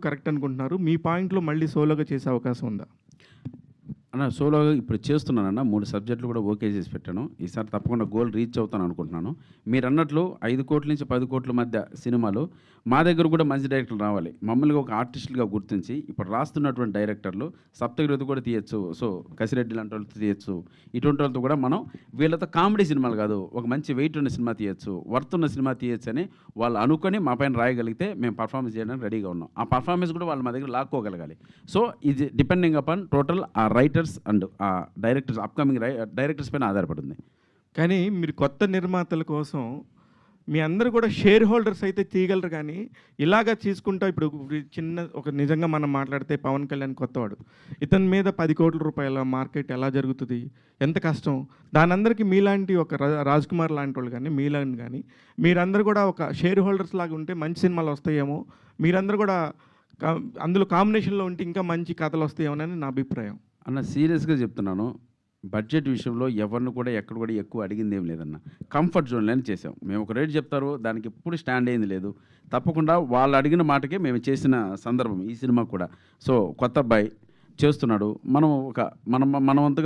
Correct అనుకుంటున్నారు? మీ పాయింట్‌లో మళ్ళీ సోలోగా చేసే అవకాశం ఉందా? అన్న సోలోగా ఇప్పుడు చేస్తున్నానన్న 3 సబ్జెక్టులు కూడా ఓకే చేసి పెట్టాను. ఈసారి తప్పకుండా గోల్ రీచ్ అవుతాను అనుకుంటున్నాను. మీరన్నట్లు 5,00,00,000 నుంచి 10,00,00,000 మధ్య సినిమాలు మా దగ్గర కూడా మంచి డైరెక్టర్లు రావాలి. మమ్మల్ని ఒక ఆర్టిస్టులుగా గుర్తించి ఇప్పుడు రాస్తున్నటువంటి డైరెక్టర్లు సప్తగిరితో కూడా తీయొచ్చు. సో కసిరెడ్డి లాంటి వాళ్ళతో తీయొచ్చు. ఇటువంటి వాళ్ళతో కూడా మనం వీళ్ళతో కామెడీ సినిమాలు కాదు, ఒక మంచి వెయిట్ ఉన్న సినిమా తీయొచ్చు, వర్త్ ఉన్న సినిమా తీయొచ్చు అని వాళ్ళు అనుకొని మా పైన రాయగలిగితే మేము పర్ఫార్మెన్స్ చేయడానికి రెడీగా ఉన్నాం. ఆ పర్ఫార్మెన్స్ కూడా వాళ్ళు మా దగ్గర లాక్కోగలగాలి. సో ఇది డిపెండింగ్ అపాన్ టోటల్ ఆ రైటర్స్ అండ్ ఆ డైరెక్టర్స్ అప్కమింగ్ డైరెక్టర్స్ పైన ఆధారపడింది. కానీ మీరు కొత్త నిర్మాతల కోసం మీ అందరూ కూడా షేర్ హోల్డర్స్ అయితే తీయగలరు, కానీ ఇలాగా తీసుకుంటా ఇప్పుడు చిన్న ఒక నిజంగా మనం మాట్లాడితే పవన్ కళ్యాణ్ కొత్తవాడు, ఇతని మీద 10,00,00,000 మార్కెట్ ఎలా జరుగుతుంది, ఎంత కష్టం, దానందరికీ మీలాంటి ఒక రాజ్ కుమార్ లాంటి వాళ్ళు కానీ మీలాంటి కానీ మీరందరూ కూడా ఒక షేర్ హోల్డర్స్ లాగా ఉంటే మంచి సినిమాలు వస్తాయేమో, మీరందరూ కూడా అందులో కాంబినేషన్లో ఉంటే ఇంకా మంచి కథలు వస్తాయేమోనని నా అభిప్రాయం. అన్న సీరియస్గా చెప్తున్నాను, బడ్జెట్ విషయంలో ఎవరిని కూడా ఎక్కడ కూడా ఎక్కువ అడిగింది ఏం లేదన్న. కంఫర్ట్ జోన్లోనే చేసాం. మేము ఒక రేట్ చెప్తారు, దానికి ఎప్పుడు స్టాండ్ అయింది లేదు. తప్పకుండా వాళ్ళు అడిగిన మాటకే మేము చేసిన సందర్భం ఈ సినిమా కూడా. సో కొత్త అబ్బాయి చేస్తున్నాడు, మనం మనవంతుగా